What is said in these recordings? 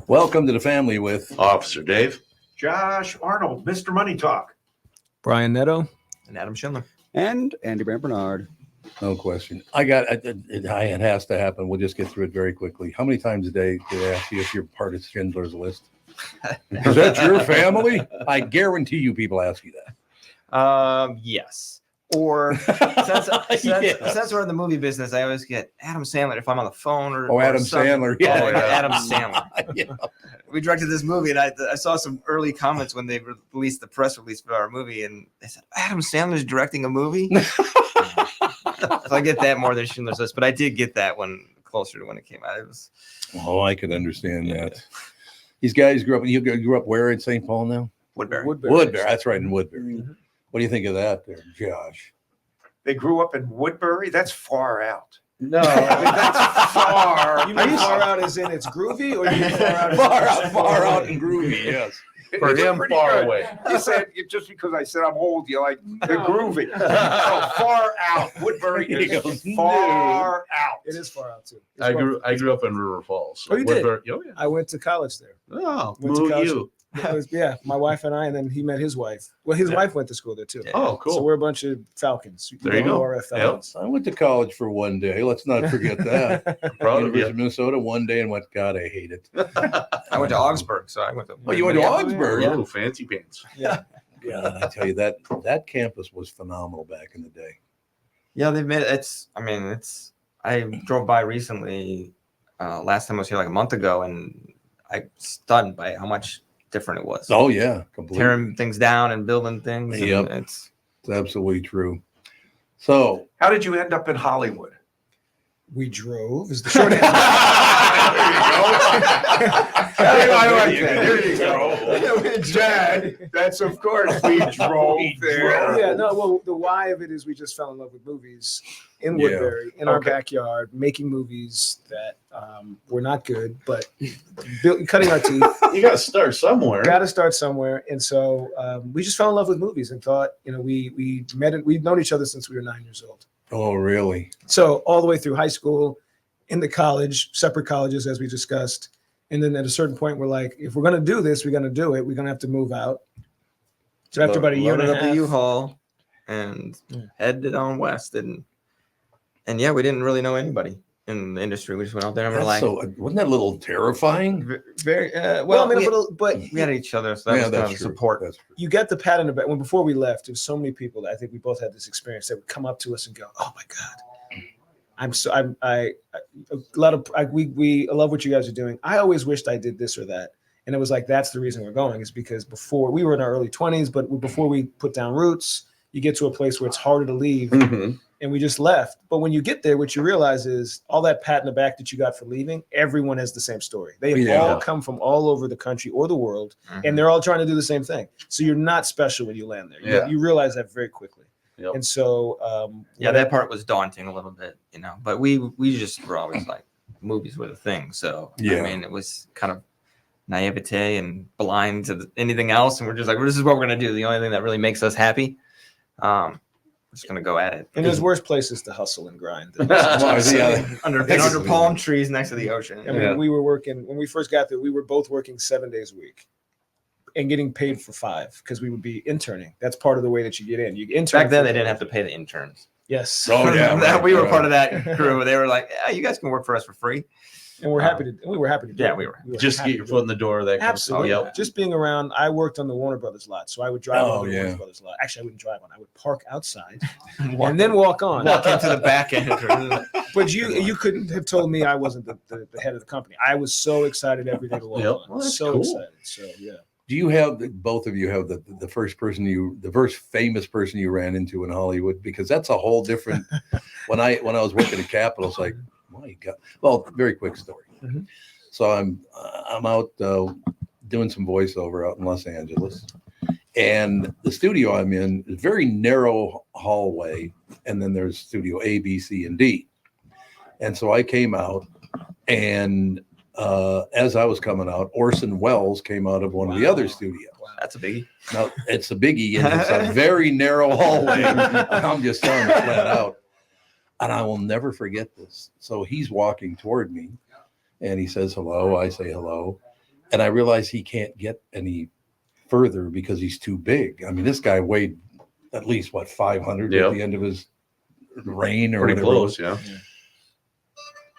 Welcome to the family with Officer Dave, Josh Arnold, Mr. Money Talk. Brian Netto. And Adam Schindler. And Andy Brand Bernard. no question. It has to happen. We'll just get through it very quickly. How many times a day do they ask you if you're part of Schindler's List? Is that your family? I guarantee you people ask you that. Yes. Or since we're in the movie business, I always get Adam Sandler if I'm on the phone or Adam something. Sandler. Yeah. Oh, Adam Sandler. Yeah. We directed this movie, and I saw some early comments when they released the press release for our movie, and they said Adam Sandler's directing a movie. So I get that more than Schindler's List, but I did get that one closer to when it came out. It was. Oh, I could understand that. These guys grew up. You grew up where in St. Paul now? Woodbury. Woodbury. That's right, in Woodbury. Mm-hmm. What do you think of that, there, Josh? They grew up in Woodbury. That's far out. No, That's far. You mean far out as in it's groovy, or you mean far out and groovy. Yes. for It's him, pretty far good. away. You said just because I said I'm old, you like the groovy. No, far out. Woodbury He is goes, far out. It is far out too. I grew up in River Falls. Oh, you did? Woodbury- Oh, yeah. I went to college there. Oh, Went to moo college. you. Yeah, my wife and I, and then he met his wife. Well, his wife went to school there too. Yeah. Oh, cool. So we're a bunch of Falcons. There you go. RF Falcons. I went to college for one day. Let's not forget that. Proud of University you. of Minnesota one day and went, God, I hate it. I went to Augsburg, so I went to. Oh, you went to Augsburg? Oh, fancy pants. Yeah. God, I tell you, that campus was phenomenal back in the day. Yeah, they've made it's. I mean, I drove by recently. Last time I was here like a month ago, and I'm stunned by how much different it was. Oh, yeah, completely. Tearing things down and building things. and Yep. It's It's absolutely true. So, How did you end up in Hollywood? We drove. Is the short answer. I like that. There There you you go. go. Dad, that's of course we drove there. Yeah, no. Well, the why of it is we just fell in love with movies in Yeah. Woodbury, in our Okay. backyard, making movies that were not good, but cutting our teeth. You got to start somewhere. Got to start somewhere, and so we just fell in love with movies and thought, we met it. We'd known each other since we were 9 years old. oh, really? So all the way through high school, into college, separate colleges as we discussed, and then at a certain point, we're like, if we're going to do this, we're going to do it. We're going to have to move out. So after about a year and loaded a up the half, U-Haul and headed on west, and yeah, we didn't really know anybody in the industry. We just went out there and we're That's like, so, wasn't that a little terrifying? very well, I mean, we, but we had each other, so that Yeah, was kind that's of true. support. That's true. you get the pat on the back. When before we left, there was so many people that I think we both had this experience that would come up to us and go, "Oh my God, we love what you guys are doing. I always wished I did this or that." And it was like, that's the reason we're going, is because before we were in our early 20s, but before we put down roots, you get to a place where it's harder to leave. Mhm. And we just left. But when you get there, what you realize is all that pat in the back that you got for leaving, everyone has the same story. They have Yeah. all come from all over the country or the world, Mhm. and they're all trying to do the same thing. So you're not special when you land there. Yeah. You realize that very quickly. Yep. And so, Yeah, that part was daunting a little bit, but we just were always like, movies were the thing. So Yeah. I mean, it was kind of naivete and blind to anything else, and we're just like, well, this is what we're gonna do. The only thing that really makes us happy, we're just gonna go at it. and there's worse places to hustle and grind. Well, yeah. under palm trees next to the ocean. I mean, Yeah. we were working when we first got there. We were both working 7 days a week, and getting paid for 5 because we would be interning. That's part of the way that you get in. You intern Back then, for- they didn't have to pay the interns. Yes. Oh, yeah. That- right, we were right. part of that crew. They were like, "Yeah, you guys can work for us for free." And we were happy to do Yeah, it. we were. Just happy get your to do foot it. in the door. That kind of stuff. Absolutely. Yep. Just being around. I worked on the Warner Brothers lot, so I would drive Oh, on the yeah. Warner Brothers lot. Actually, I wouldn't drive on. I would park outside and then walk on. Walk into the back end. But you couldn't have told me I wasn't the head of the company. I was so excited every day to walk Yep. on. Well, that's so cool. excited. So yeah. Do you have both of you have the first famous person you ran into in Hollywood? Because that's a whole different. when I was working at Capitol, it's like, my God. Well, very quick story. Mhm. So I'm out doing some voiceover out in Los Angeles, and the studio I'm in is a very narrow hallway, and then there's studio A, B, C, and D. And so I came out, and as I was coming out, Orson Welles came out of one of the other studios. That's a biggie. Now, it's a biggie, and it's a very narrow hallway. I'm just telling you flat out. And I will never forget this. So he's walking toward me, and he says hello. I say hello. And I realized he can't get any further because he's too big. I mean, this guy weighed at least, 500 Yep. at the end of his reign or Pretty whatever. close, yeah.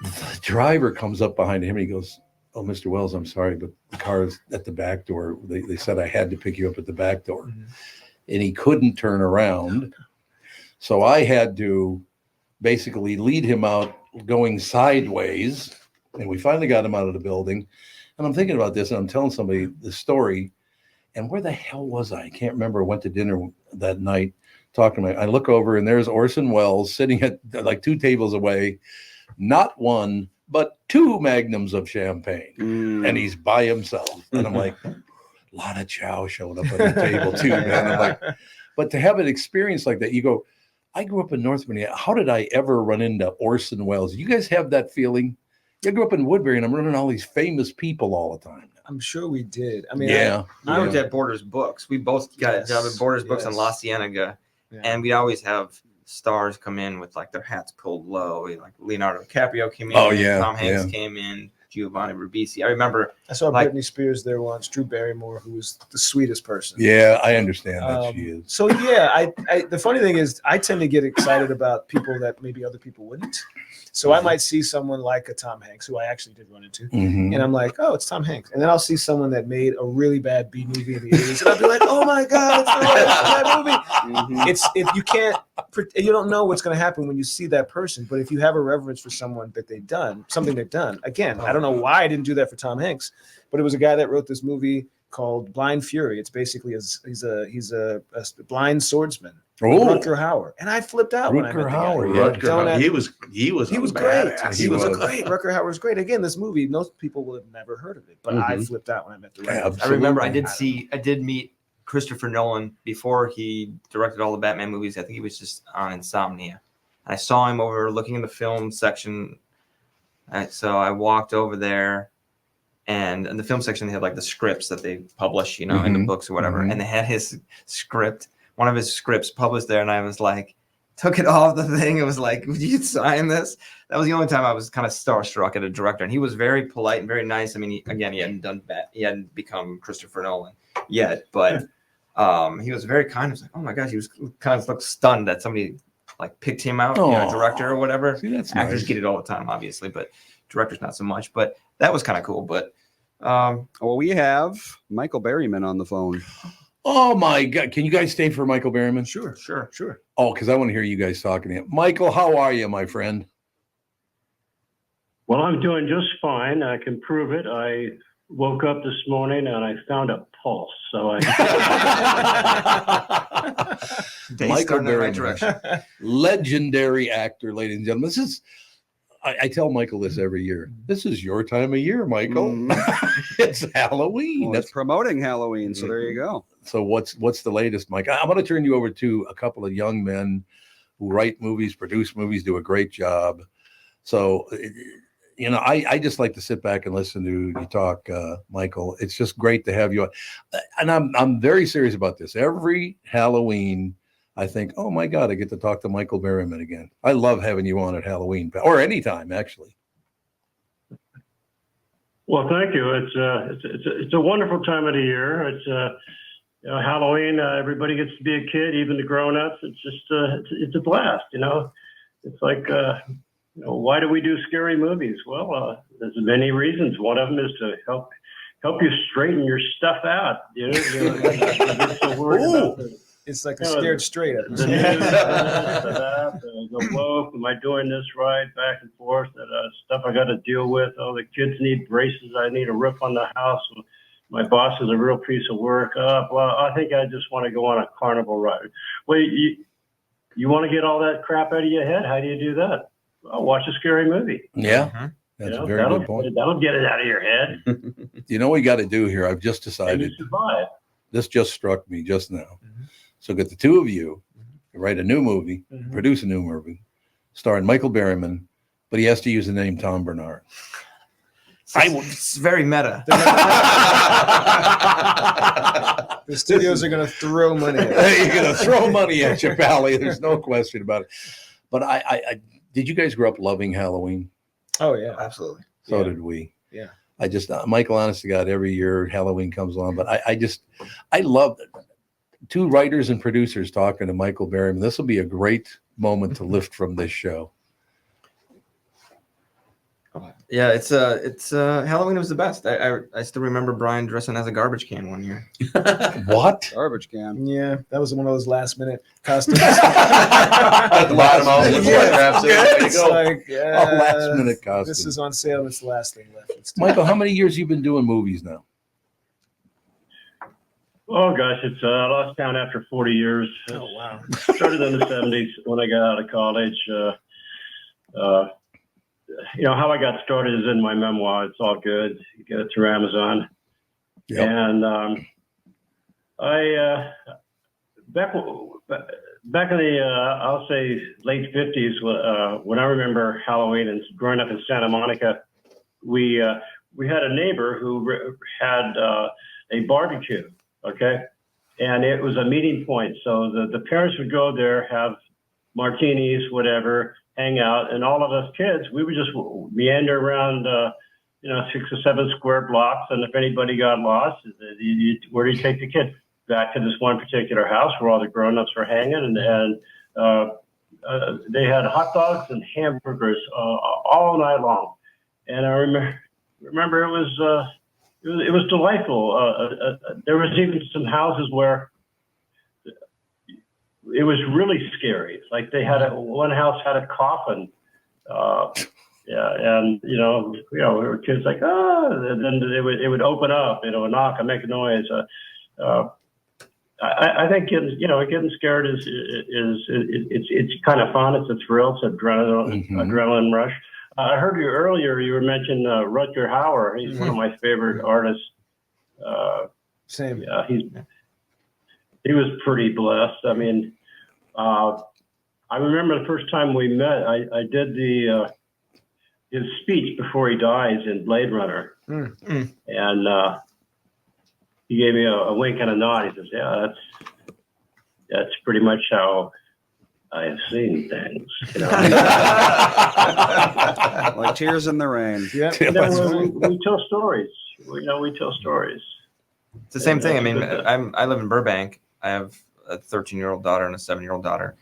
The driver comes up behind him and he goes, "Oh, Mr. Wells, I'm sorry, but the car is at the back door. They said I had to pick you up at the back door." Mhm. And he couldn't turn around. So I had to basically lead him out going sideways. And we finally got him out of the building. And I'm thinking about this and I'm telling somebody the story. And where the hell was I? I can't remember. I went to dinner that night talking to I look over and there's Orson Welles sitting at like 2 tables away, not 1, but 2 magnums of champagne. And he's by himself. And I'm like, a lot of chow showing up at the table too, man. I'm like, but to have an experience like that, you go, I grew up in North Virginia. How did I ever run into Orson Welles? You guys have that feeling? I grew up in Woodbury and I'm running all these famous people all the time. I'm sure we did. I mean, Yeah. I worked at Borders Books. We both got a job at Borders Books in Yes. La Cienega, Yeah. and we always have stars come in with like their hats pulled low. Like Leonardo DiCaprio came in. Oh, yeah, Tom Hanks yeah. came in. Giovanni Ribisi. I remember. I saw like- Britney Spears there once. Drew Barrymore, who was the sweetest person. Yeah, I understand that she is. So yeah, I the funny thing is I tend to get excited about people that maybe other people wouldn't. So I might see someone like a Tom Hanks, who I actually did run into, Mhm. and I'm like, oh, it's Tom Hanks. And then I'll see someone that made a really bad B movie in the 80s, and I'll be like, oh my God, it's that movie. You don't know what's going to happen when you see that person. But if you have a reverence for someone that they've done, something they've done, again, I don't know why I didn't do that for Tom Hanks, but it was a guy that wrote this movie called Blind Fury. It's basically he's a blind swordsman. Oh, Rutger Hauer, and I flipped out when I met Rutger the guy. Hauer, yeah. Rutger Don't Hauer. act- He was He was a great. badass. He was was. great. Rutger Hauer was great. Again, this movie, most people will have never heard of it, but I Mhm. flipped out when I met the Yeah, writer. I remember I Absolutely. did meet Christopher Nolan before he directed all the Batman movies. I think he was just on Insomnia. I saw him over looking in the film section. So I walked over there, and in the film section they had like the scripts that they publish, in the Mhm. books or whatever, Mhm. and they had his script, one of his scripts published there, and I was like, took it off the thing. It was like, would you sign this? That was the only time I was kind of starstruck at a director, and he was very polite and very nice. I mean, he hadn't become Christopher Nolan yet, but he was very kind. I was like, oh my gosh, he was kind of looked stunned that somebody like picked him out, Aw. director or whatever. See, that's Actors nice. get it all the time, obviously, but directors not so much. But that was kind of cool. But Well, we have Michael Berryman on the phone. Oh my God! Can you guys stay for Michael Berryman? sure. Oh, because I want to hear you guys talking to him. Michael, how are you, my friend? Well, I'm doing just fine. I can prove it. I woke up this morning and I found a pulse. So I They Michael started in the right Berryman. direction. Legendary actor, ladies and gentlemen. This is. I tell Michael this every year. This is your time of year, Michael. It's Halloween. Well, That's it's promoting Halloween, so there you go. so. What's the latest, Mike? I'm going to turn you over to a couple of young men who write movies, produce movies, do a great job. So, I just like to sit back and listen to you talk, Michael. It's just great to have you on. And I'm very serious about this. Every Halloween, I think, oh my God, I get to talk to Michael Berryman again. I love having you on at Halloween or anytime, actually. well, thank you. It's a wonderful time of the year. It's Halloween. Everybody gets to be a kid, even the grown-ups. It's just it's a blast. It's like why do we do scary movies? Well, there's many reasons. One of them is to help you straighten your stuff out. You get so worried about It's like a No, scared straight the episode. news, the woke, am I doing this right, back and forth, stuff I got to deal with. Oh, the kids need braces. I need a roof on the house. My boss is a real piece of work. Well, I think I just want to go on a carnival ride. Well, you want to get all that crap out of your head? How do you do that? Well, watch a scary movie. Yeah, Mhm. that's a very good point. That'll get it out of your head, You know what we got to do here? I've just and decided. you survive. This just struck me just now. So get the two of you to write a new movie, Mhm. produce a new movie, starring Michael Berryman, but he has to use the name Tom Bernard. It's very meta. The studios are going to throw money at it. You're gonna throw money at you, Pally. There's no question about it. But I did you guys grow up loving Halloween? Oh, yeah. Absolutely. So Yeah. did we. Yeah. I just, Michael, honest to God, every year Halloween comes along, but I love it. 2 writers and producers talking to Michael Berryman. This will be a great moment to lift from this show. Yeah, it's Halloween was the best. I still remember Brian dressing as a garbage can one year. What? Garbage can. Yeah, that was one of those last minute costumes. At the bottom of it, Yeah. grabs it. Way to It's go. like, last minute costume. This is on sale. It's the last thing left. It's Michael, how many years you been doing movies now? Oh gosh, it's I lost count after 40 years. Oh wow. Started in the 70s when I got out of college. How I got started is in my memoir. It's all good. You get it through Amazon. Yep. And I back in the I'll say late 50s when I remember Halloween and growing up in Santa Monica, we had a neighbor who had a barbecue. Okay. And it was a meeting point. So the parents would go there, have martinis, whatever, hang out. And all of us kids, we would just meander around, 6 or 7 square blocks. And if anybody got lost, where do you take the kid? Back to this one particular house where all the grown-ups were hanging. And they had hot dogs and hamburgers all night long. And I remember it was delightful. There was even some houses where it was really scary. Like they had one house had a coffin. And we were kids like, and then it would open up, knock and make a noise. I think getting scared is it's kind of fun. It's a thrill. It's adrenaline rush. I heard you earlier. You were mentioning Rutger Hauer. He's one of my favorite artists. Same. Yeah, he was pretty blessed. I mean, I remember the first time we met. I did his speech before he dies in Blade Runner, and he gave me a wink and a nod. He says, "Yeah, that's pretty much how I have seen things." Like tears in the rain. Yeah. We tell stories. We tell stories. It's the same thing. I mean, I live in Burbank. I have a 13-year-old daughter and a 7-year-old daughter.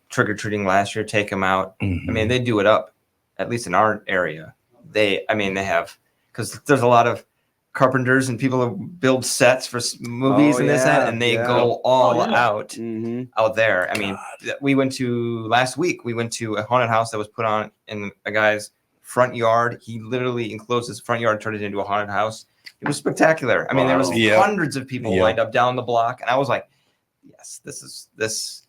Trick or treating last year, take them out. Mm-hmm. I mean, they do it up, at least in our area. They have, because there's a lot of carpenters and people who build sets for movies and this and that, and they go all out out there. I mean, last week we went to a haunted house that was put on in a guy's front yard. He literally enclosed his front yard and turned it into a haunted house. It was spectacular. I mean, there was hundreds of people lined up down the block, and I was like, yes, this is this.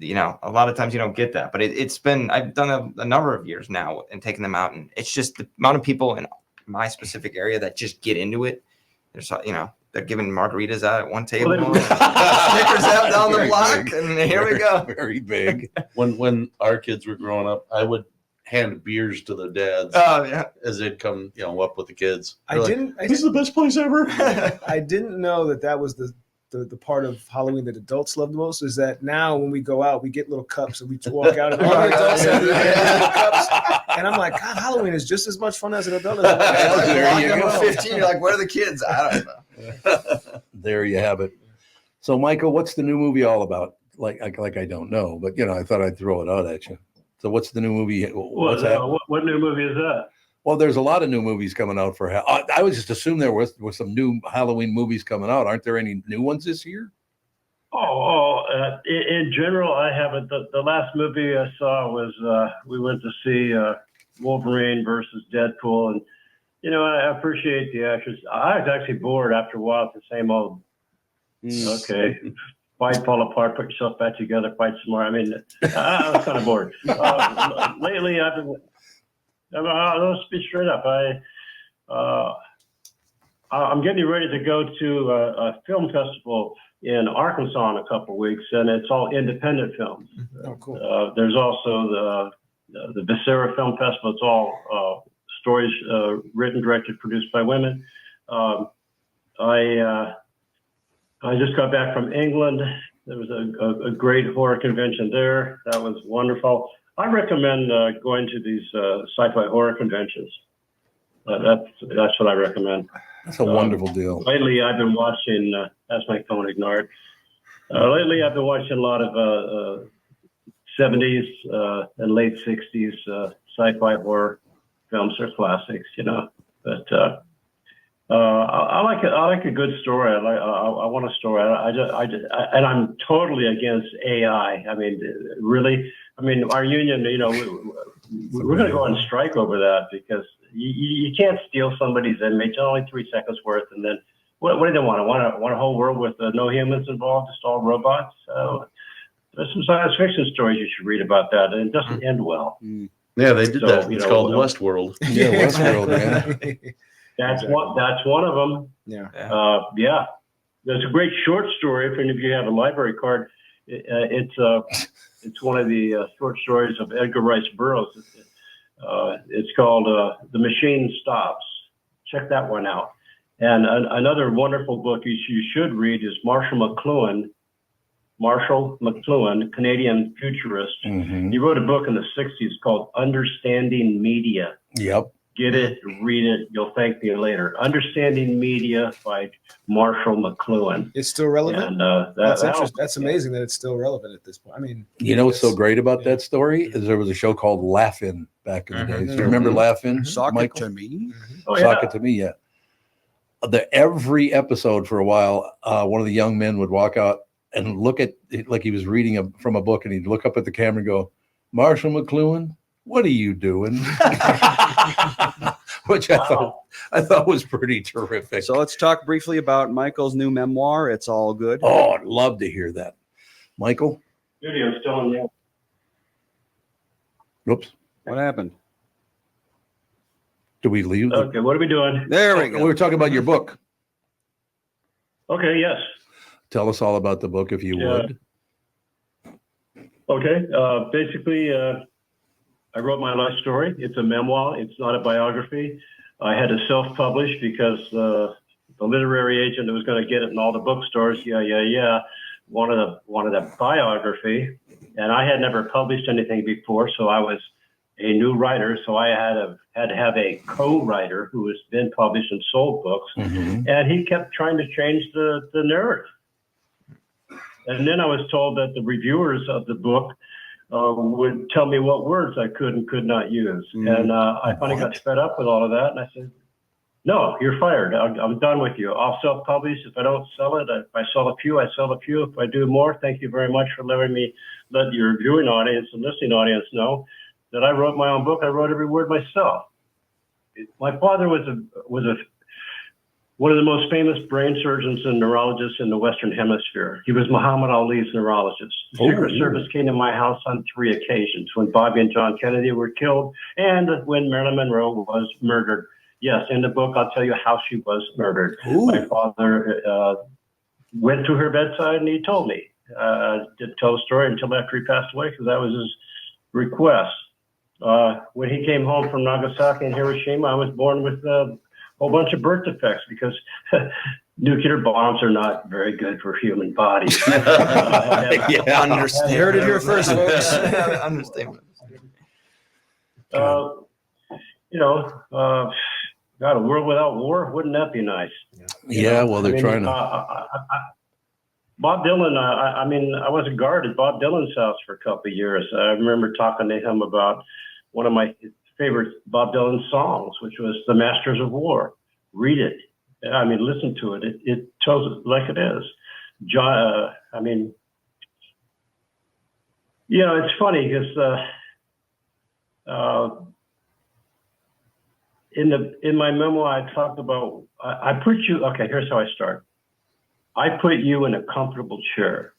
A lot of times you don't get that, but I've done a number of years now and taken them out, and it's just the amount of people in my specific area that just get into it. There's, they're giving margaritas out at one table, Snickers out down the block, and here we go. Very big. When our kids were growing up, I would hand beers to their dads. Oh yeah, as they'd come, up with the kids. This is the best place ever. I didn't know that was the part of Halloween that adults love the most. Is that now when we go out, we get little cups and we walk out and all the adults have little cups. And I'm like, God, Halloween is just as much fun as an adult. There you go. 15, you're like, where are the kids? I don't know. There you have it. So, Michael, what's the new movie all about? Like I don't know, but I thought I'd throw it out at you. So, what's the new movie? What's that? What new movie is that? Well, there's a lot of new movies coming out for. I would just assume there was some new Halloween movies coming out. Aren't there any new ones this year? In general, I haven't. The last movie I saw was we went to see Wolverine versus Deadpool, and I appreciate the actors. I was actually bored after a while. It's the same old. Okay, fight, fall apart, put yourself back together, fight some more. I mean, I was kind of bored. Lately, I've been. Let's be straight up. I'm getting ready to go to a film festival in Arkansas in a couple of weeks, and it's all independent films. Oh, cool. There's also the Becerra Film Festival. It's all stories written, directed, produced by women. I just got back from England. There was a great horror convention there. That was wonderful. I recommend going to these sci-fi horror conventions. That's what I recommend. That's a wonderful deal. Lately, I've been watching. That's my phone ignored. Lately, I've been watching a lot of 70s and late 60s sci-fi horror films. They're classics, you know. But I like a good story. I want a story. And I'm totally against AI. I mean, really. I mean, our union, you know, we're going to go on strike over that because you can't steal somebody's image, only 3 seconds worth, and then what do they want? Want a whole world with no humans involved, just all robots? There's some science fiction stories you should read about that, and it doesn't end well. Yeah, they did So, that. you It's know, called Westworld. Yeah, Westworld, man. That's one of them. Yeah. Yeah. There's a great short story. If any of you have a library card, it's one of the short stories of Edgar Rice Burroughs. It's called "The Machine Stops." Check that one out. And another wonderful book you should read is Marshall McLuhan, Canadian futurist. Mm-hmm. He wrote a book in the 60s called Understanding Media. Yep. Get it, read it, you'll thank me later. Understanding Media by Marshall McLuhan. It's still relevant. And That's interesting. That's amazing that it's still relevant at this point. I mean, You know what's so great about yeah. that story is there was a show called Laugh-In back in the days. You remember Laugh-In? Sock it Michael? to me. Oh, Sock yeah. it to me, yeah. Every episode for a while, one of the young men would walk out and look at like he was reading from a book, and he'd look up at the camera and go, "Marshall McLuhan, what are you doing?" Which I thought was pretty terrific. So let's talk briefly about Michael's new memoir. It's All Good. Oh, I'd love to hear that. Michael? Judy, I'm still on you. Oops. What happened? Did we leave? Okay, what are we doing? There we We go. were talking about your book. Okay, yes. Tell us all about the book, if you Yeah. would. Okay, basically, I wrote my life story. It's a memoir. It's not a biography. I had to self-publish because the literary agent that was going to get it in all the bookstores, wanted a biography, and I had never published anything before, so I was a new writer. So I had to have a co-writer who has been published and sold books, Mhm. and he kept trying to change the narrative. And then I was told that the reviewers of the book would tell me what words I could and could not use. And I finally got fed up with all of that. And I said, "No, you're fired. I'm done with you. I'll self-publish. If I don't sell it, if I sell a few, I sell a few. If I do more, thank you very much for letting me let your viewing audience and listening audience know that I wrote my own book. I wrote every word myself." My father was one of the most famous brain surgeons and neurologists in the Western Hemisphere. He was Muhammad Ali's neurologist. The Secret Service came to my house on 3 occasions, when Bobby and John Kennedy were killed and when Marilyn Monroe was murdered. Yes, in the book, I'll tell you how she was murdered. My father went to her bedside and he told me. Didn't tell the story until after he passed away because that was his request. When he came home from Nagasaki and Hiroshima, I was born with a whole bunch of birth defects because nuclear bombs are not very good for human bodies. Understand. You heard it here first, folks. Understatement. God, a world without war, wouldn't that be nice? Yeah, well, they're trying to. Bob Dylan, I was a guard at Bob Dylan's house for a couple of years. I remember talking to him about one of my favorite Bob Dylan songs, which was The Masters of War. Read it. Listen to it. It tells it like it is. John, it's funny because in my memoir, I talked about, I put you, okay, here's how I start. I put you in a comfortable chair.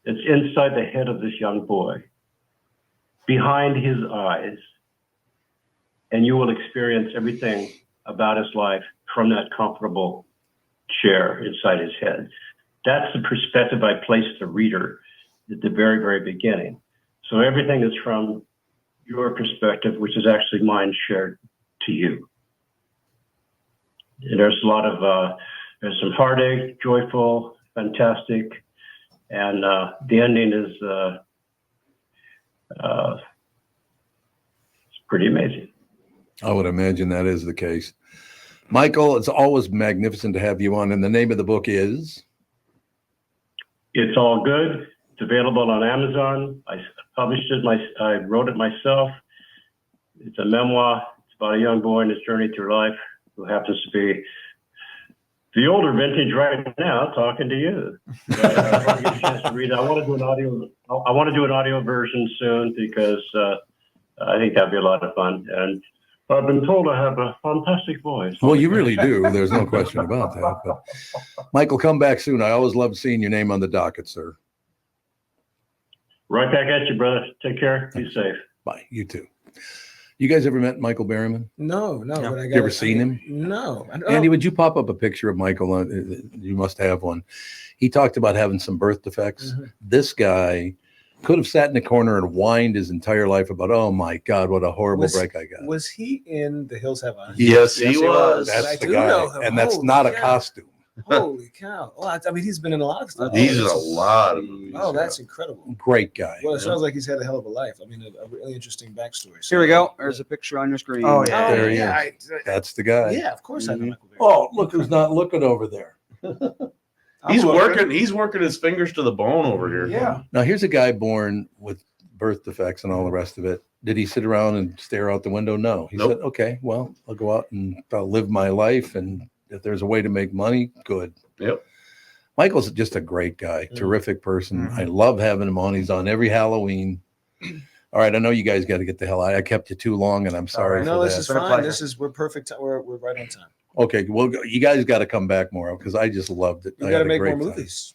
It's inside the head of this young boy, behind his eyes, and you will experience everything about his life from that comfortable chair inside his head. That's the perspective I placed the reader at the very, very beginning. So everything is from your perspective, which is actually mine shared to you. And there's a lot of, there's some heartache, joyful, fantastic, and the ending is it's pretty amazing. I would imagine that is the case. Michael, it's always magnificent to have you on. And the name of the book is? It's All Good. It's available on Amazon. I published it. I wrote it myself. It's a memoir. It's about a young boy and his journey through life who happens to be the older vintage right now, talking to you. But, I hope you get a chance to read it. I want to do an audio version soon because I think that'd be a lot of fun. And I've been told I have a fantastic voice. Well, you really do. There's no question about that. But Michael, come back soon. I always love seeing your name on the docket, sir. Right back at you, brother. Take care. Be safe. Bye. You too. You guys ever met Michael Berryman? No. But I got You ever seen him? No. Andy, would you pop up a picture of Michael? You must have one. He talked about having some birth defects. Mm-hmm. This guy could have sat in the corner and whined his entire life about, oh my God, what a horrible break I got. Was he in The Hills Have Eyes? Yes, he was. That's I the do guy. know him. And that's Holy not a cow. costume. Holy cow. Well, I mean, he's been in a lot of stuff. He's in a lot of movies. Oh, that's incredible. Great guy. Well, it sounds like he's had a hell of a life. I mean, a really interesting backstory. So, Here we go. There's a picture on your screen. Oh, yeah. There he yeah, is. That's the guy. yeah, of course I know Michael Berryman. Oh, look who's not looking over there. He's working. He's working his fingers to the bone over here. Yeah. Now, here's a guy born with birth defects and all the rest of it. Did he sit around and stare out the window? No. He Nope. said, okay, well, I'll go out and I'll live my life. And if there's a way to make money, good. Yep. Michael's just a great guy, terrific person. I love having him on. He's on every Halloween. All right, I know you guys got to get the hell out. I kept you too long, and I'm sorry No, for this that. is been a fine. pleasure. We're perfect. We're right on time. Okay, well, you guys got to come back more because I just loved it. You I got had to a make great more time. movies.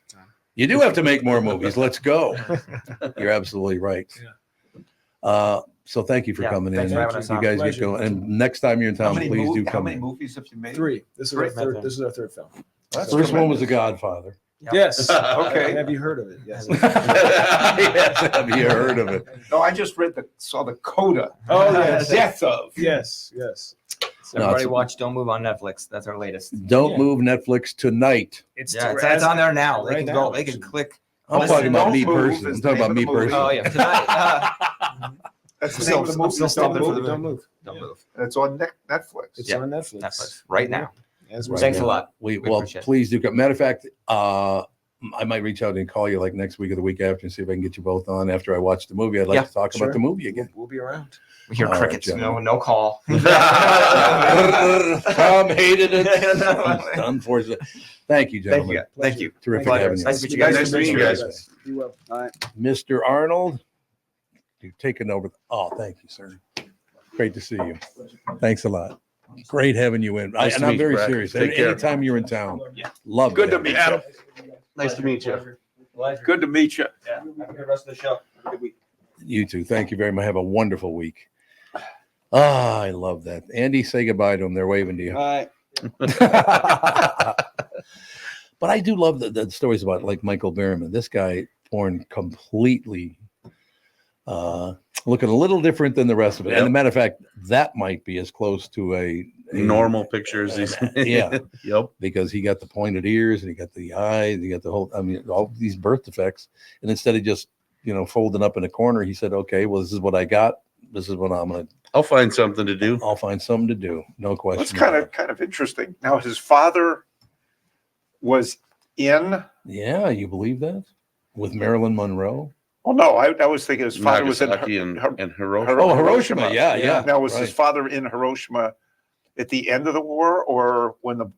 You do have to make more movies. Let's go. You're absolutely right. So thank you for Yeah, coming thanks in. for having us You on. guys get Pleasure. going. And next time you're in town, please do How come many in. movies have you made? 3. This is our third. This is our third film. That's First one was tremendous. The Godfather. Yes. Okay. Have you heard of it? Yes. Yes, have you heard of it? No, I just saw the coda. Oh, The yes. Death of. Yes. So No, everybody it's- watch Don't Move on Netflix. That's our latest. Don't Yeah. move Netflix tonight. It's It's on there now. They Right can now. go. They can click. I'm Listen, talking about Don't me Move personally. is I'm the talking about name me of the movie. personally. Oh yeah, tonight. That's the Still- name of the movie. still stumbling for the Don't move. Don't move. It's on Netflix. It's Yeah. on Netflix. Netflix right now. As we Thanks speak. a lot. We We well, appreciate it. please do come. Matter of fact, I might reach out and call you like next week or the week after and see if I can get you both on after I watch the movie. I'd like Yeah, to talk sure. about the movie again. We'll be around. We hear All right, crickets. gentlemen. No call. Tom hated it. Unfortunately. Thank you, Thank gentlemen. you. Thank you. Terrific Pleasure. having you. Nice to meet you guys. Nice to meet you guys. You will. All right. Mr. Arnold, you've taken over. Oh, thank you, sir. Great to see you. Thanks a lot. Great having you in. Nice to And I'm meet you, very Brad. serious. Take care. Anytime you're in town, Yeah. love Good to having meet you. you. Nice to meet you. Pleasure. Good to meet you. Yeah. Have a good rest of the show. Have a good week. You too. Thank you very much. Have a wonderful week. Ah, I love that. Andy, say goodbye to them. They're waving to you. All right. But I do love the stories about like Michael Berryman. This guy born completely looking a little different than the rest of it. And Yep. as a matter of fact, that might be as close to a Normal pictures. These. Yeah. Yep. because he got the pointed ears and he got the eyes, he got the whole, I mean, all these birth defects. And instead of just, folding up in a corner, he said, okay, well, this is what I got. This is what I'll find something to do. I'll find something to do. No question. That's kind of interesting. Now his father was in. Yeah, you believe that? With Marilyn Monroe? Oh no, I was thinking his father was in. Nagasaki and Hiroshima. Hiro- Oh, Hiroshima. Yeah. Now was his right. father in Hiroshima at the end of the war or when the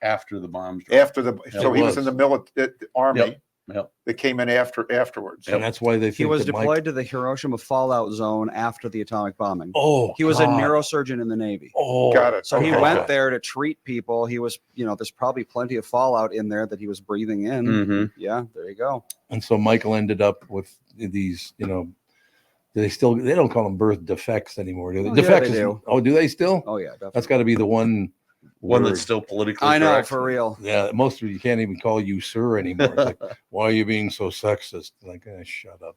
After the bombs. dropped. after the? Yeah, So it he was was. in the army. Yep. Yep. That came in afterwards. And that's why they think He was that deployed to the Hiroshima fallout zone after the atomic bombing. Oh, He was a God. neurosurgeon in the Navy. Oh, Got it. So he Okay. went there to treat people. He was, there's probably plenty of fallout in there that he was breathing in. Mm-hmm. Yeah, there you go. And so Michael ended up with these, they don't call them birth defects anymore, do they? Oh, yeah, Defects. they do. Oh, do they still? Oh yeah, definitely. That's got to be the one. One word. that's still politically I know, correct. for real. Yeah, most of you can't even call you sir anymore. It's like, why are you being so sexist? Like, shut up.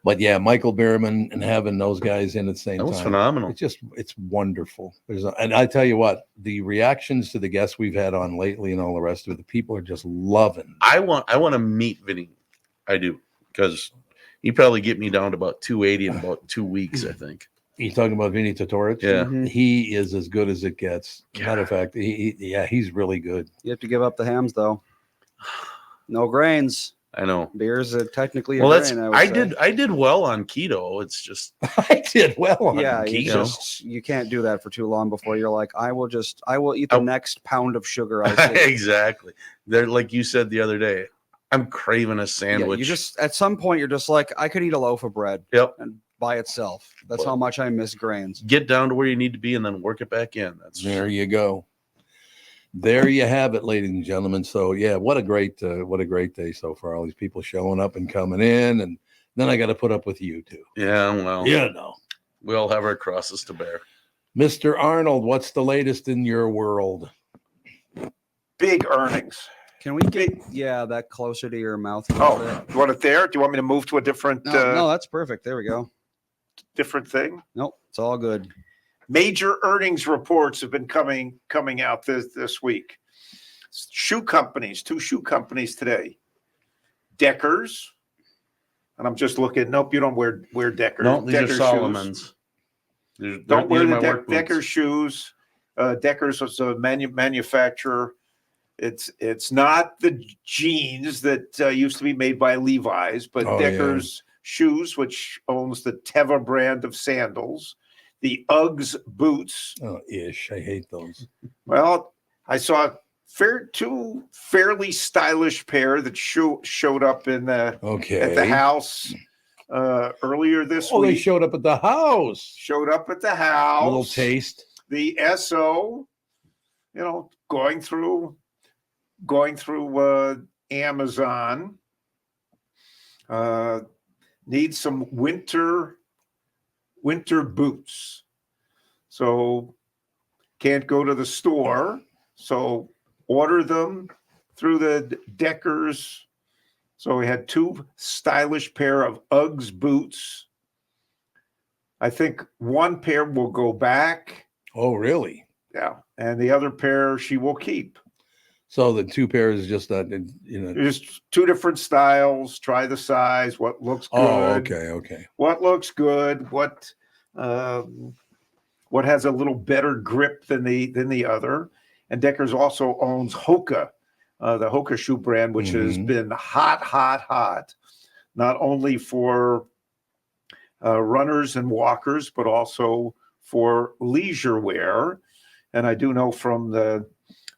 But yeah, Michael Berryman and having those guys in at the same That was time. phenomenal. It's wonderful. And I tell you what, the reactions to the guests we've had on lately and all the rest of it, the people are just loving. I want to meet Vinny. I do, because he probably get me down to about 280 in about 2 weeks, I think. You talking about Vinny Tortorich? Yeah. Mhm. He is as good as it gets. Matter of fact, he's really good. You have to give up the hams though. No grains. I know. Beer's technically Well, a that's grain. I would say. I did well on keto. It's just I did well on Yeah, keto. it's just you can't do that for too long before you're like, I will eat the next pound of sugar I see. exactly. They're like you said the other day. I'm craving a Yeah, sandwich. you just at some point you're just like, I could eat a loaf of bread. Yep. And by itself. That's But- how much I miss grains. Get down to where you need to be and then work it back in. That's There you go. There you have it, ladies and gentlemen. So yeah, what a great day so far. All these people showing up and coming in, and then I got to put up with you too. yeah. Well, Yeah, no. we all have our crosses to bear. Mr. Arnold, what's the latest in your world? Big earnings. Can we get that closer to your mouth? a Oh, little bit? you want it there? Do you want me to move to a different No, that's perfect. There we go. different thing? Nope, it's all good. Major earnings reports have been coming out this week. Shoe companies, 2 shoe companies today. Deckers, and I'm just looking. Nope, you don't wear Deckers. No, these Deckers are shoes. Solomon's. Don't wear the work Deckers boots. shoes. Deckers was a manufacturer. It's not the jeans that used to be made by Levi's, but Oh, yeah. Deckers shoes, which owns the Teva brand of sandals, the Uggs boots. Oh, ish. I hate those. Well, I saw two fairly stylish pair that showed up in Okay. at the house earlier this Oh, they week. showed up at the house. Showed up at the house. A little taste. The SO, going through Amazon. Need some winter boots. So can't go to the store. So order them through the Deckers. So we had 2 stylish pair of Uggs boots. I think one pair will go back. Oh, really? Yeah. And the other pair she will keep. So the 2 pairs is just that, Just 2 different styles. Try the size. What looks good. Oh, okay. What looks good. What has a little better grip than the other. And Deckers also owns Hoka, the Hoka shoe brand, which has been hot, not only for runners and walkers, but also for leisure wear. And I do know from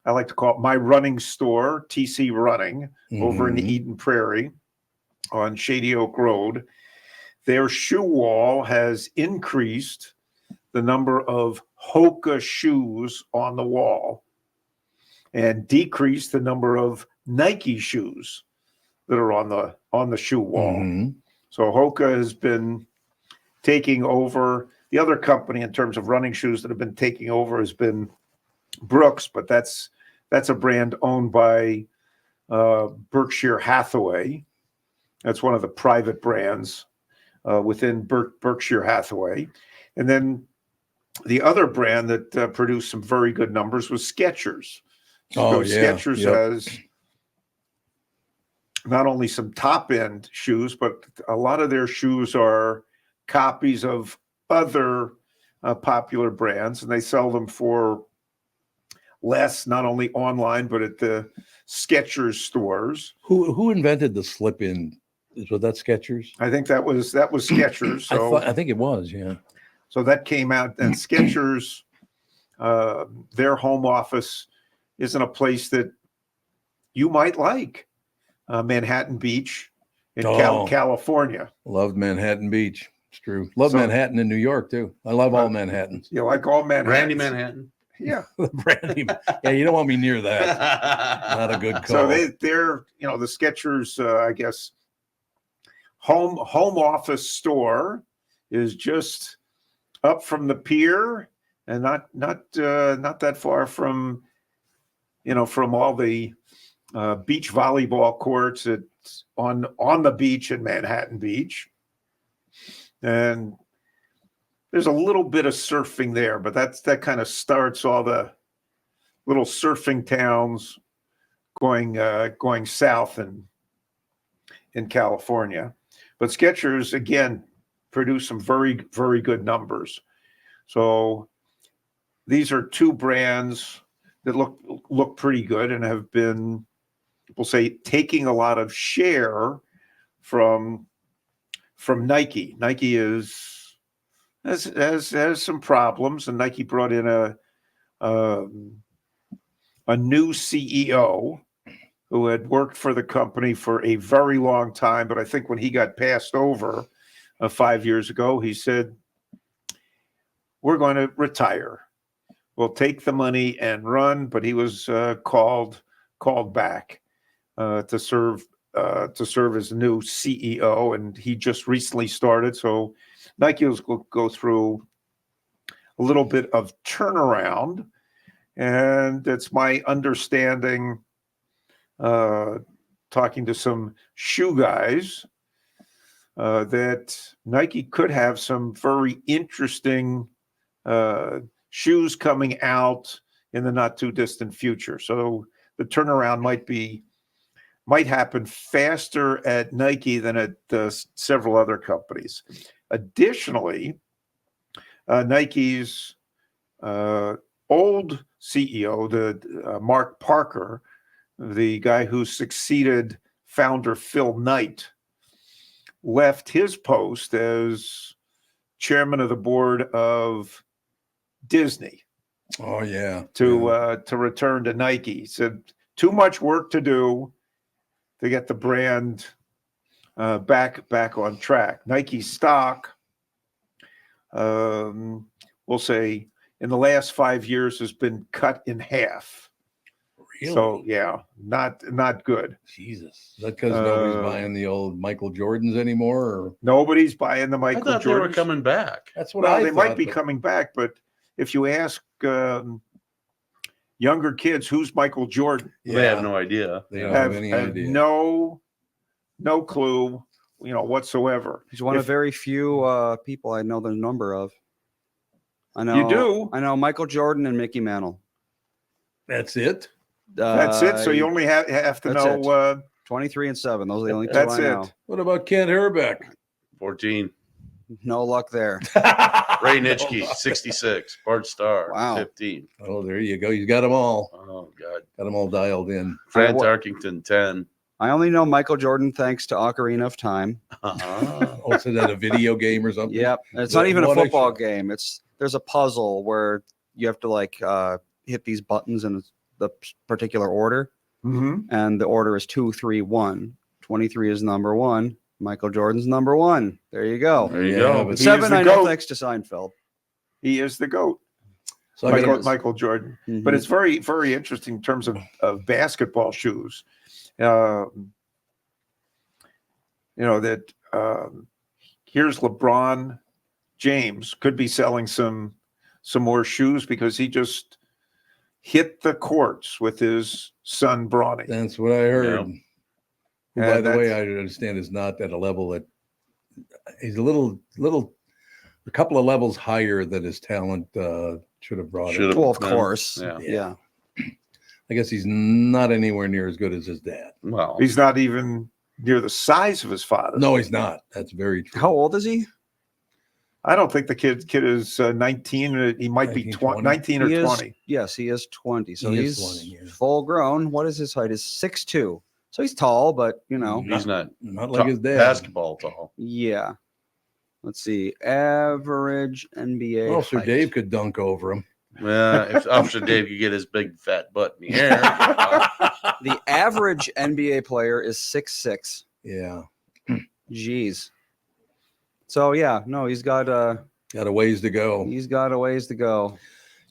I like to call it my running store, TC Running, over in Eden Prairie on Shady Oak Road. Their shoe wall has increased the number of Hoka shoes on the wall and decreased the number of Nike shoes that are on the shoe wall. So Hoka has been taking over. The other company in terms of running shoes that have been taking over has been Brooks, but that's a brand owned by Berkshire Hathaway. That's one of the private brands within Berkshire Hathaway. And then the other brand that produced some very good numbers was Skechers. Oh, yeah. Skechers Yep. has not only some top-end shoes, but a lot of their shoes are copies of other popular brands, and they sell them for less, not only online, but at the Skechers stores. Who invented the slip-in? Was that Skechers? I think that was Skechers. So I think it was, yeah. So that came out, and Skechers, their home office is in a place that you might like, Manhattan Beach in California. Loved Manhattan Beach. It's true. Love So- Manhattan in New York too. I love all Manhattans. You like all Manhattan. Randy Manhattan. Yeah. Brandy. Yeah, you don't want me near that. Not a good call. So they're the Skechers, I guess, home office store is just up from the pier and not that far from from all the beach volleyball courts on the beach in Manhattan Beach. And there's a little bit of surfing there, but that kind of starts all the little surfing towns going south in California. But Skechers, again, produced some very, very good numbers. So these are two brands that look pretty good and have been, we'll say, taking a lot of share from Nike. Nike has some problems, and Nike brought in a new CEO who had worked for the company for a very long time. But I think when he got passed over 5 years ago, he said, "We're going to retire. We'll take the money and run." But he was called back to serve as new CEO, and he just recently started. So Nike will go through a little bit of turnaround, and it's my understanding, talking to some shoe guys, that Nike could have some very interesting shoes coming out in the not too distant future. So the turnaround might happen faster at Nike than at several other companies. Additionally, Nike's old CEO, Mark Parker, the guy who succeeded founder Phil Knight, left his post as chairman of the board of Disney Oh yeah. to return to Nike. He said too much work to do to get the brand back on track. Nike stock, we'll say, in the last 5 years has been cut in half. Really? So yeah, not good. Jesus. Is that because nobody's buying the old Michael Jordans anymore? Or? Nobody's buying the I Michael thought they were Jordans. coming back. That's what Well, I they thought, might be but- coming back, but if you ask younger kids, who's Michael Jordan, Yeah, They have no idea. They don't have any have idea. no clue, whatsoever. He's one of If- very few people I know the number of. I know. You do? I know Michael Jordan and Mickey Mantle. That's it. That's it. So you only have to that's know. 23 and 7. Those are the only two That's I know. it. What about Kent Herbeck? 14. No luck there. Ray Nitschke, 66. Bart Starr, Wow. 15. Oh, there you go. You got them all. Oh, God. Got them all dialed in. Fran what- Tarkington, 10. I only know Michael Jordan thanks to Ocarina of Time. Oh, so that a video game or something? Yep. It's not even a What a football show. game. There's a puzzle where you have to hit these buttons in the particular order, Mhm. and the order is 2, 3, 1. 23 is number 1. Michael Jordan's number 1. There you go. There you Yeah, go. but- He is 7 the I know GOAT. thanks to Seinfeld. He is the GOAT, So I gotta- Michael Jordan. Mhm. But it's very, very interesting in terms of basketball shoes. That here's LeBron James could be selling some more shoes because he just hit the courts with his son Bronny. That's what I heard. Who, by And the way, that's- I understand is not at a level that he's a couple of levels higher than his talent should have brought Should him. Well, of Yeah. course. Yeah. Yeah. I guess he's not anywhere near as good as his dad. Well, He's not even near the size of his father. No, he's not. That's very true. How old is he? I don't think the kid is 19. He might be 19, 20, 19 or He is- 20. Yes, he is 20. So He he's is 20, yeah. full grown. What is his height? Is 6'2". So he's tall, but he's not Not like his dad. basketball tall. yeah. Let's see. Average NBA. Well, Sir height. Dave could dunk over him. If Officer Dave could get his big fat butt in the air. The average NBA player is 6'6". Yeah. Jeez. So yeah, no, he's got Got a ways to go. a ways to go.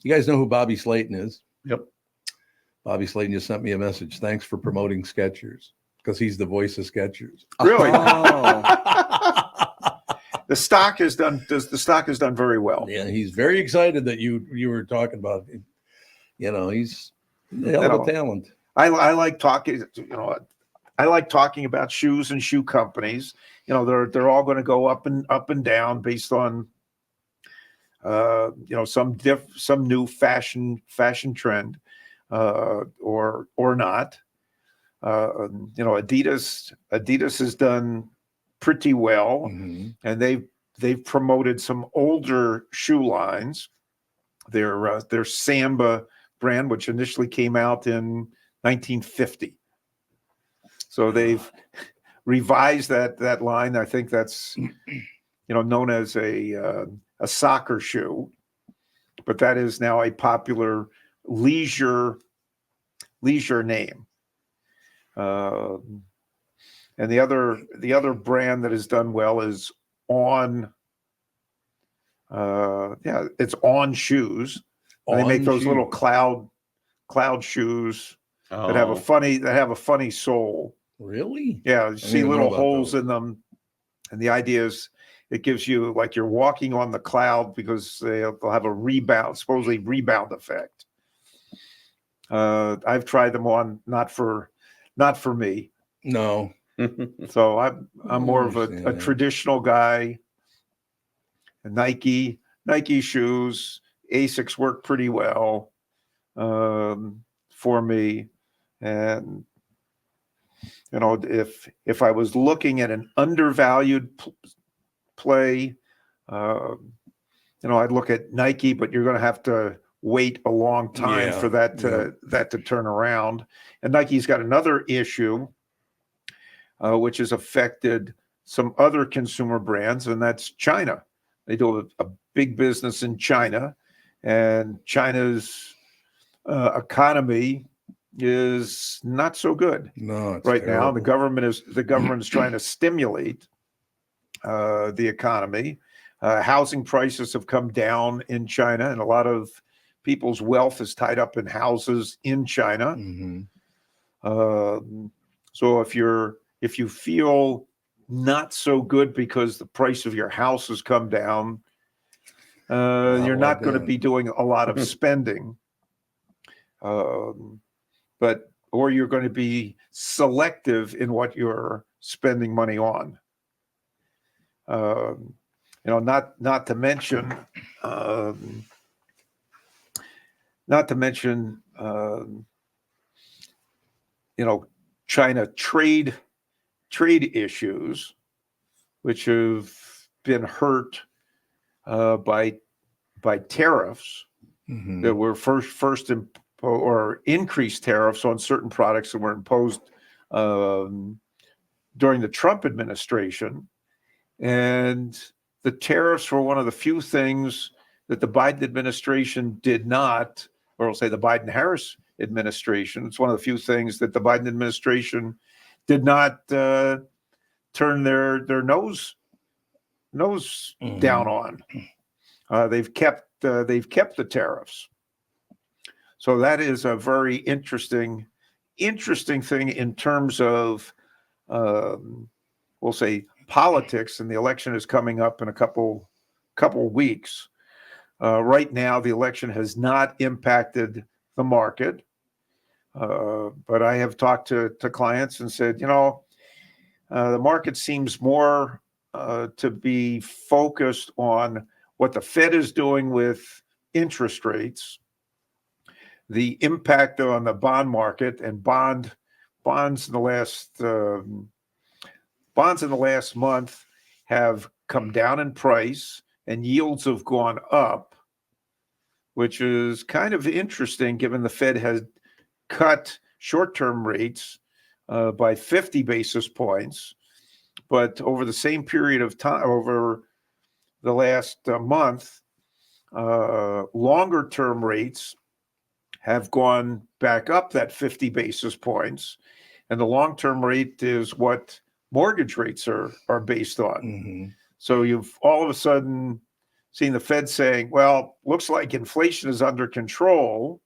You guys know who Bobby Slayton is? Yep. Bobby Slayton just sent me a message. Thanks for promoting Skechers, because he's the voice of Skechers. Really? Oh, The stock has done very well. Yeah, he's very excited that you were talking about it. He's a hell of a talent. I like talking. I like talking about shoes and shoe companies. They're all going to go up and down based on some new fashion trend or not. Adidas has done pretty well, Mhm. and they've they've promoted some older shoe lines. Their Samba brand, which initially came out in 1950. So they've revised that line. I think that's known as a soccer shoe, but that is now a popular leisure name. And the other brand that has done well is On. It's On shoes. And they make those On little shoes. cloud shoes Oh, that have a funny sole. Really? Yeah, you see even know little about holes those. in them, and the idea is it gives you like you're walking on the cloud because they'll have a supposedly rebound effect. I've tried them on, not for me. No. So I'm more of understand a that. traditional guy. Nike shoes, Asics work pretty well for me, and if I was looking at an undervalued play, I'd look at Nike, but you're going to have to wait a long time Yeah, for that to turn around. And Nike's got another issue, which has affected some other consumer brands, and that's China. They do a big business in China, and China's economy is not so good No, it's right now. terrible. The government is trying to stimulate the economy. Housing prices have come down in China, and a lot of people's wealth is tied up in houses in China. Mhm. So if you feel not so good because the price of your house has come down, you're not going to be doing a lot of spending. Or you're going to be selective in what you're spending money on. Not to mention China trade issues, which have been hurt by tariffs Mhm. that were first or increased tariffs on certain products that were imposed during the Trump administration. And the tariffs were one of the few things that the Biden administration did not, or I'll say the Biden-Harris administration, it's one of the few things that the Biden administration did not turn their nose down on. They've kept the tariffs. So that is a very interesting thing in terms of, we'll say, politics, and the election is coming up in a couple weeks. Right now, the election has not impacted the market, but I have talked to clients and said, the market seems more to be focused on what the Fed is doing with interest rates, the impact on the bond market, and bonds in the last month have come down in price and yields have gone up, which is kind of interesting given the Fed has cut short-term rates by 50 basis points, but over the same period of time, over the last month, longer-term rates have gone back up that 50 basis points, and the long-term rate is what mortgage rates are based on. Mhm. So you've all of a sudden seen the Fed saying, well, looks like inflation is under control,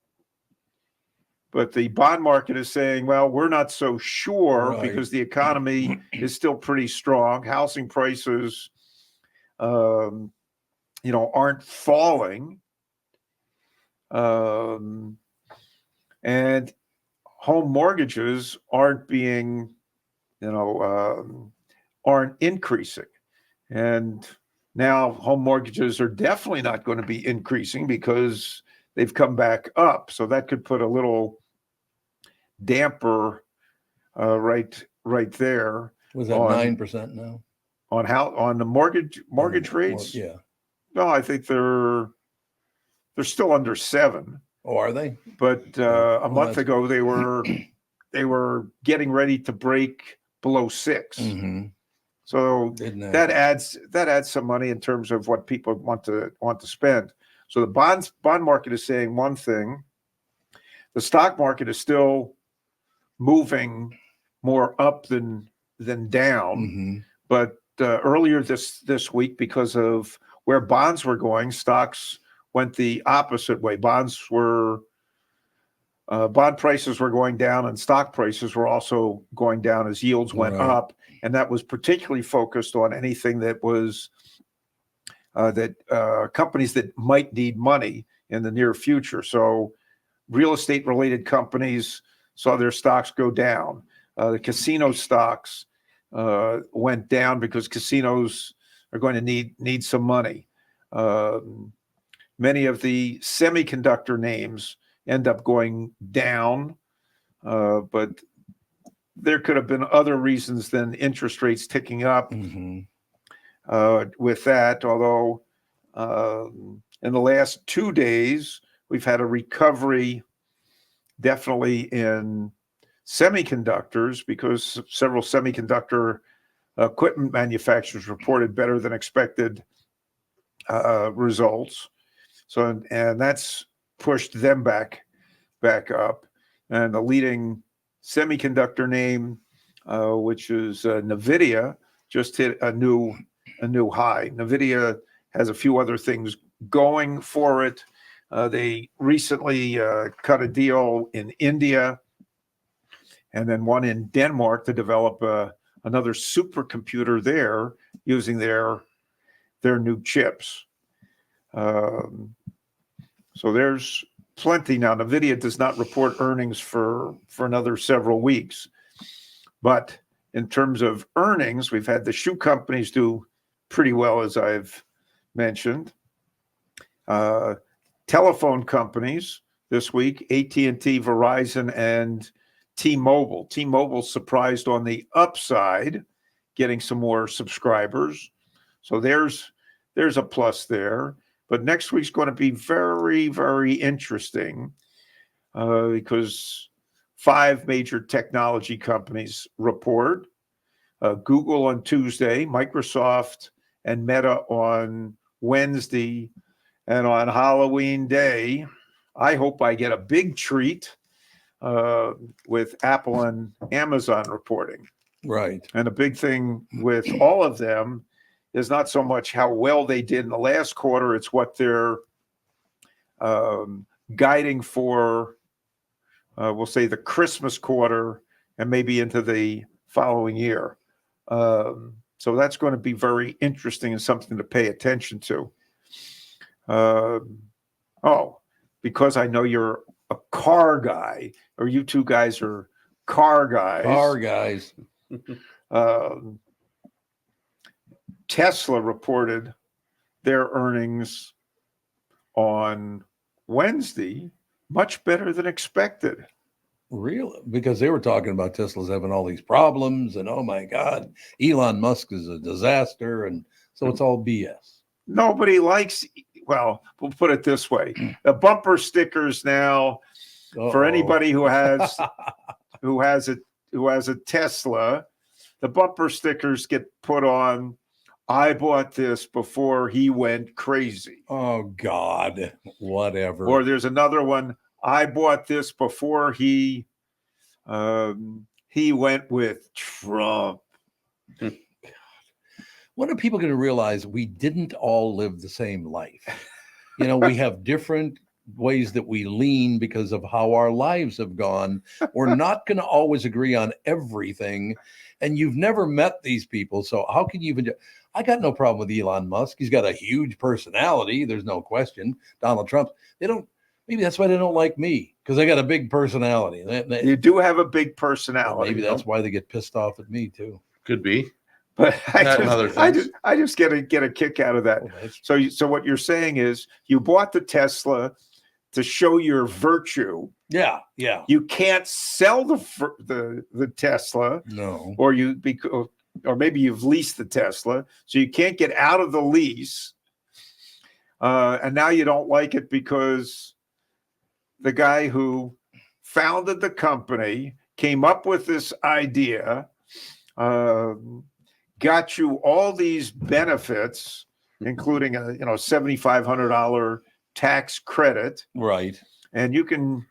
but the bond market is saying, well, we're not so sure Right. because the economy is still pretty strong. Housing prices, aren't falling. And home mortgages aren't being, aren't increasing. And now home mortgages are definitely not going to be increasing because they've come back up. So that could put a little damper right there. Was that on- 9% now? on the mortgage rates. Yeah. No, I think they're still under 7. Oh, are they? But Oh, a well, month that's- ago they were getting ready to break below 6. Mm-hmm. So Didn't that adds some money in terms of what people want to spend. So the bond market is saying one thing. The stock market is still moving more up than down. Mm-hmm. But earlier this week, because of where bonds were going, stocks went the opposite way. Bond prices were going down, and stock prices were also going down as yields went Right. up. And that was particularly focused on anything that was companies that might need money in the near future. So real estate related companies saw their stocks go down. The casino stocks went down because casinos are going to need some money. Many of the semiconductor names end up going down, but there could have been other reasons than interest rates ticking up Mm-hmm. with that. Although in the last 2 days, we've had a recovery definitely in semiconductors because several semiconductor equipment manufacturers reported better than expected results. So, and that's pushed them back up. And the leading semiconductor name, which is NVIDIA, just hit a new high. NVIDIA has a few other things going for it. They recently cut a deal in India and then one in Denmark to develop another supercomputer there using their new chips. So there's plenty now. NVIDIA does not report earnings for another several weeks. But in terms of earnings, we've had the shoe companies do pretty well, as I've mentioned. Telephone companies this week, AT&T, Verizon, and T-Mobile. T-Mobile surprised on the upside, getting some more subscribers. So there's a plus there. But next week's going to be very, very interesting because 5 major technology companies report. Google on Tuesday, Microsoft and Meta on Wednesday. And on Halloween Day, I hope I get a big treat with Apple and Amazon reporting. Right. And the big thing with all of them is not so much how well they did in the last quarter, it's what they're guiding for, we'll say, the Christmas quarter and maybe into the following year. So that's going to be very interesting and something to pay attention to. Because I know you're a car guy, or you two guys are car guys. Car guys. Tesla reported their earnings on Wednesday, much better than expected. Really? Because they were talking about Tesla's having all these problems and oh my God, Elon Musk is a disaster. And so it's all BS. Nobody likes, well, we'll put it this way. The bumper stickers now for anybody who has a Tesla, the bumper stickers get put on, I bought this before he went crazy. Oh God, whatever. Or there's another one, I bought this before he went with Trump. When are people going to realize we didn't all live the same life? You know, we have different ways that we lean because of how our lives have gone. We're not going to always agree on everything. And you've never met these people. So how can you even I got no problem with Elon Musk. He's got a huge personality. There's no question. Donald Trump, maybe that's why they don't like me, because I got a big personality. You do have a big personality. Maybe that's why they get pissed off at me too. Could be. But Another thing. I just get a kick out of that. So what you're saying is you bought the Tesla to show your virtue. Yeah. You can't sell the Tesla. No. Or or maybe you've leased the Tesla, so you can't get out of the lease. And now you don't like it because the guy who founded the company came up with this idea, got you all these benefits, including a $7,500 tax credit, Right. and you can,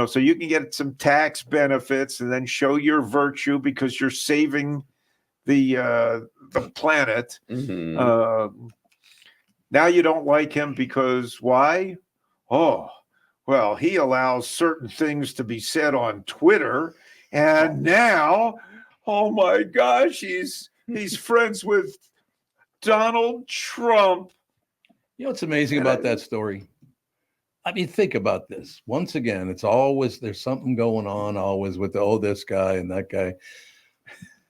so you can get some tax benefits and then show your virtue because you're saving the planet. Mhm. Now you don't like him because why? Oh, well, he allows certain things to be said on Twitter, and now, oh my gosh, he's friends with Donald Trump. You know what's amazing about that story? I mean, think about this. Once again, it's always there's something going on always with this guy and that guy.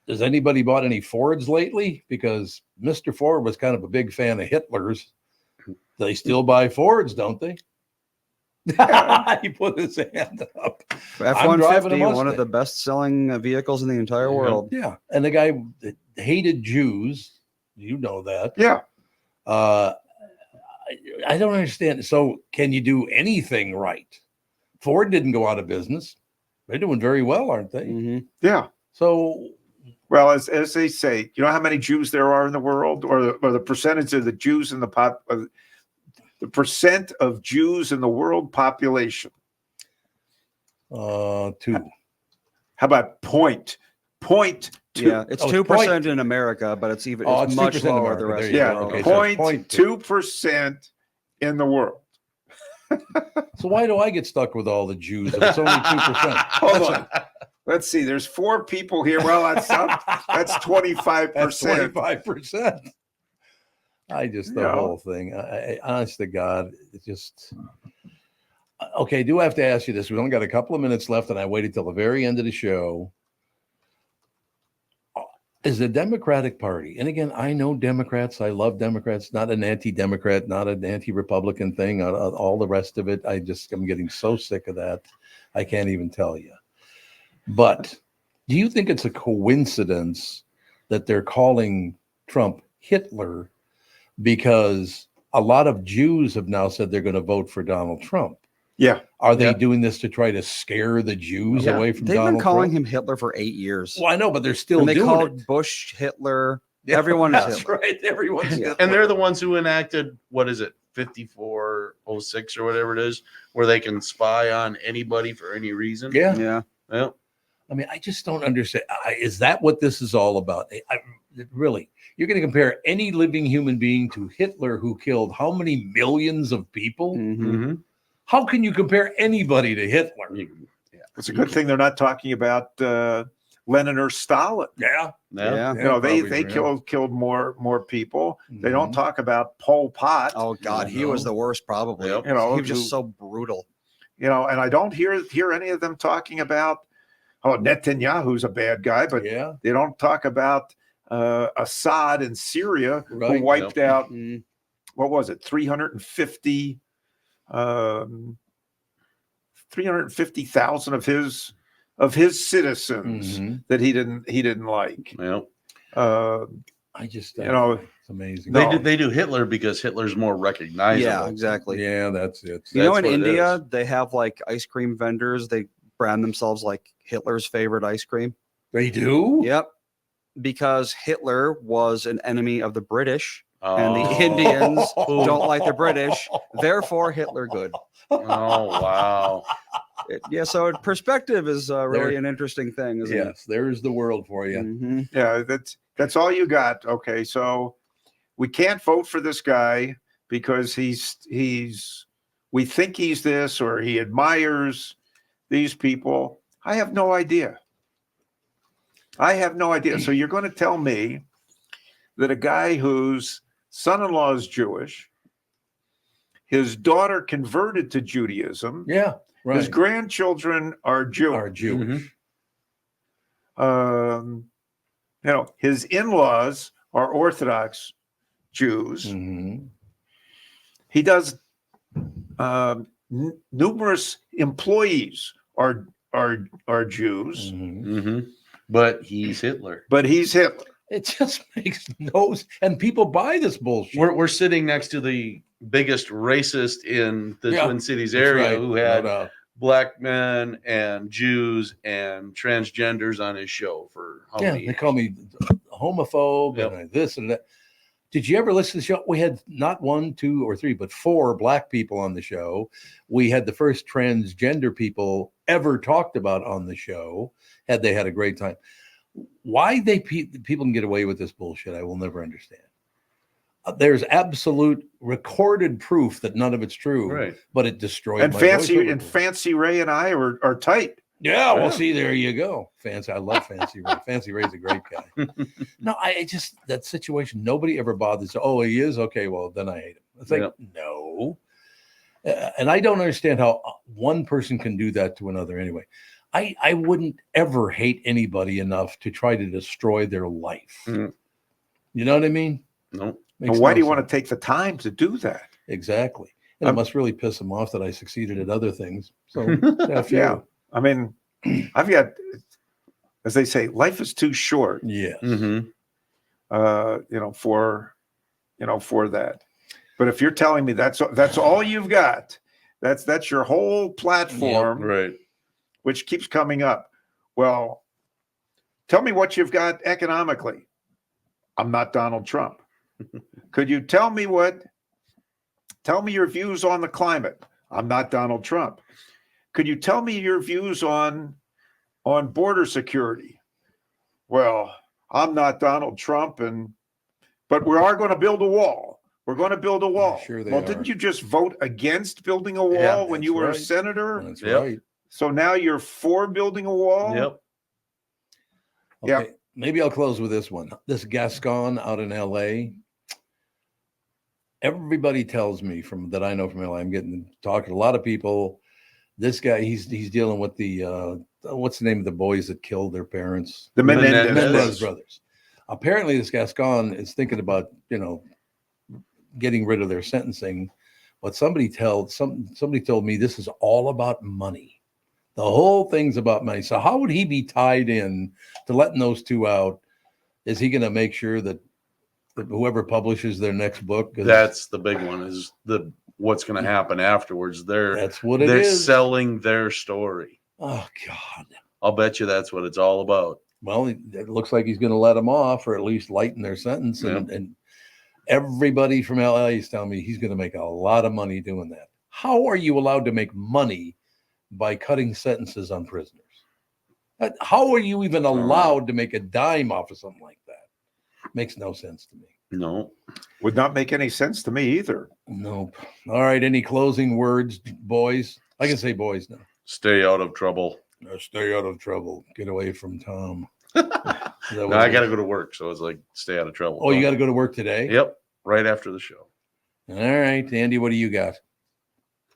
Has anybody bought any Fords lately? Because Mr. Ford was kind of a big fan of Hitler's. They still buy Fords, don't they? He put his hand up. I'm driving a F-150, one of Mustang. the best-selling vehicles in the entire world. Yeah, and the guy that hated Jews, you know that. Yeah. I don't understand. So, can you do anything right? Ford didn't go out of business. They're doing very well, aren't they? Mm-hmm. Yeah. So, well, as they say, you know how many Jews there are in the world, or the percentage of the Jews in the percent of Jews in the world population? 2. How about point 0.2? Yeah, it's Oh, 2% in America, but it's It's much 2% in lower America. the rest There of you the Yeah, go. world. Okay, so it's 0.2% in the world. So why do I get stuck with all the Jews if it's only 2%? Hold on. Let's see. There's 4 people here. Well, that's 25%. That's 25%. The Yeah. whole thing. I honest to God, it just. Okay, I do have to ask you this. We only got a couple of minutes left, and I waited till the very end of the show. Is the Democratic Party, and again, I know Democrats. I love Democrats. Not an anti-Democrat, not an anti-Republican thing. All the rest of it, I'm getting so sick of that. I can't even tell you. But do you think it's a coincidence that they're calling Trump Hitler because a lot of Jews have now said they're going to vote for Donald Trump? Yeah. Are they Yeah. doing this to try to scare the Jews Yeah. away from They've Donald been calling Trump? him Hitler for 8 years. Well, I know, but they're still And they doing called it. Bush Hitler. Yeah, Everyone is that's Hitler. right. Everyone's Yeah. Hitler. And they're the ones who enacted, what is it, 5406 or whatever it is, where they can spy on anybody for any reason. Yeah. Yeah. Well, I mean, I just don't understand. Is that what this is all about? Really, you're going to compare any living human being to Hitler, who killed how many millions of people? Mhm. mhm. How can you compare anybody to Hitler? It's a good thing they're not talking about Lenin or Stalin. Yeah. Yeah. They killed more people. They don't Mhm. talk about Pol Pot. Oh God, he was the worst probably. Yep. You know, he was just so brutal. and I don't hear any of them talking about Netanyahu's a bad guy, but Yeah. they don't talk about Assad in Syria, who Right. wiped out Mm. what was it, 350,000 of his citizens Mhm. that he didn't like. Well, I just, it's amazing. No. they do Hitler because Hitler's more recognizable. Yeah, exactly. Yeah, that's it. You know, That's in what it India, is. they have like ice cream vendors. They brand themselves like Hitler's favorite ice cream. They do? Yep. Because Hitler was an enemy of the British, and the Oh. Indians don't like the British. Therefore, Hitler good. Oh, wow. Yeah, so perspective is really There- an interesting thing, isn't Yes, there's the world for it? you. Mhm. Yeah, that's all you got. Okay, so we can't vote for this guy because we think he's this, or he admires these people. I have no idea. So you're going to tell me that a guy whose son-in-law is Jewish, his daughter converted to Judaism, Yeah, right. his grandchildren are Jewish. Are Jewish. His in-laws are Orthodox Jews. Mhm. He does numerous employees are Jews, Mhm. Mhm. But he's Hitler. but he's Hitler. It just makes no sense. And people buy this bullshit. We're sitting next to the biggest racist in the Yeah, Twin Cities That's area right, who no had doubt. black men and Jews and transgenders on his show for how many They years? call me homophobe Yep. and this and that. Did you ever listen to the show? We had not 1, 2, or 3, but 4 black people on the show. We had the first transgender people ever talked about on the show. They had a great time. Why people can get away with this bullshit, I will never understand. There's absolute recorded proof that none of it's true, Right. but it destroyed And my Fancy voiceover and voice. Fancy Ray and I are tight. Yeah, well, Yeah. see, there you go. Fancy, I love Fancy Ray. Fancy Ray's a great guy. No, I just that situation. Nobody ever bothers. Oh, he is okay. Well, then I hate him. It's like no, and I don't understand how one person can do that to another. Anyway, I wouldn't ever hate anybody enough to try to destroy their life. Mhm. You know what I mean? No. And why do you want to take the time to do that? Exactly. And it must really piss them off that I succeeded at other things. So Yeah. I mean, I've got, as they say, life is too short. Yes. Mm-hmm. For that. But if you're telling me that's all you've got, that's your whole platform, Right. which keeps coming up. Well, tell me what you've got economically. I'm not Donald Trump. Could you tell me your views on the climate? I'm not Donald Trump. Could you tell me your views on border security? Well, I'm not Donald Trump, but we are going to build a wall. We're going to build a wall. Sure they well, are. didn't you just vote against building a wall Yeah, when that's you were right. a senator? That's Yep. right. So now you're for building a wall? Yep. Okay. Yeah. Maybe I'll close with this one. This Gascon out in LA. Everybody tells me that I know from LA. I'm getting talking to a lot of people. This guy, he's dealing with the what's the name of the boys that killed their parents? The Menendez. Menendez brothers. Apparently, this Gascon is thinking about getting rid of their sentencing. But somebody told me this is all about money. The whole thing's about money. So how would he be tied in to letting those two out? Is he going to make sure that whoever publishes their next book? That's the big one. Is what's going to happen afterwards? That's what it they're is. selling their story. Oh God. I'll bet you that's what it's all about. Well, it looks like he's going to let them off, or at least lighten their sentence. And everybody from LA is telling me he's going to make a lot of money doing that. How are you allowed to make money by cutting sentences on prisoners? How are you even allowed to make a dime off of something like that? Makes no sense to me. No. Would not make any sense to me either. Nope. All right. Any closing words, boys? I can say boys now. Stay out of trouble. Stay out of trouble. Get away from Tom. No, I got to go to work, so it's like stay out of trouble. Oh, you got to go to work today? Yep, right after the show. All right, Andy, what do you got?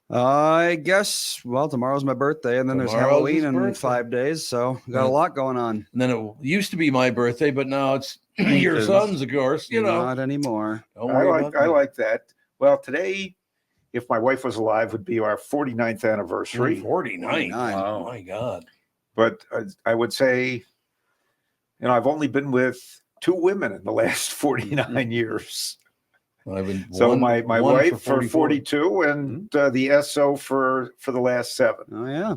I guess, well, tomorrow's my birthday, and then there's Tomorrow's Halloween his in birthday. 5 days, so got a lot going on. And then it used to be my birthday, but now it's your Ethan's. son's, of course. Not anymore. Don't worry about I me. like that. Well, today, if my wife was alive, would be our 49th anniversary. 49. Wow. My God. But I would say, I've only been with 2 women in the last 49 years. I've been So my one wife for 44. 42 and the SO for the last 7. Oh, yeah.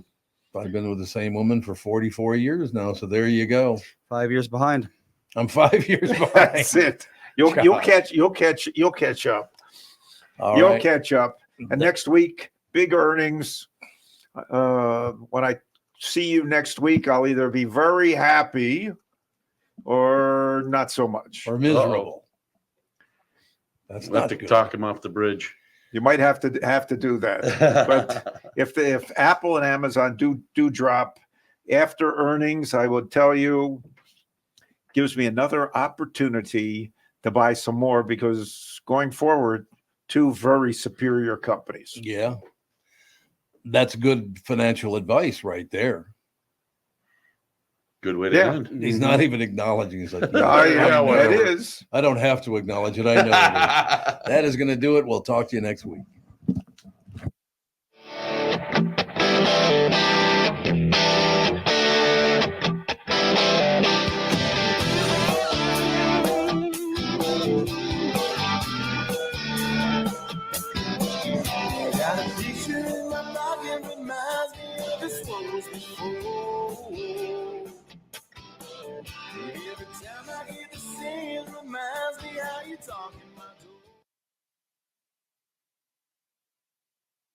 I've been with the same woman for 44 years now. So there you go. 5 years behind. I'm 5 years behind. That's it. You'll God. catch up. All You'll right. catch up. And next week, big earnings. When I see you next week, I'll either be very happy or not so much. Or miserable. That's We'll not have to good. talk him off the bridge. You might have to do that. But if Apple and Amazon do drop after earnings, I would tell you, gives me another opportunity to buy some more, because going forward, 2 very superior companies. Yeah. That's good financial advice right there. Good way to Yeah. end. He's not even acknowledging. He's like, It whatever. is. I don't have to acknowledge it. I know it is. That is going to do it. We'll talk to you next week. Got a picture in my pocket reminds me of this one was before. Every time I hear the same reminds me how you talk in my door.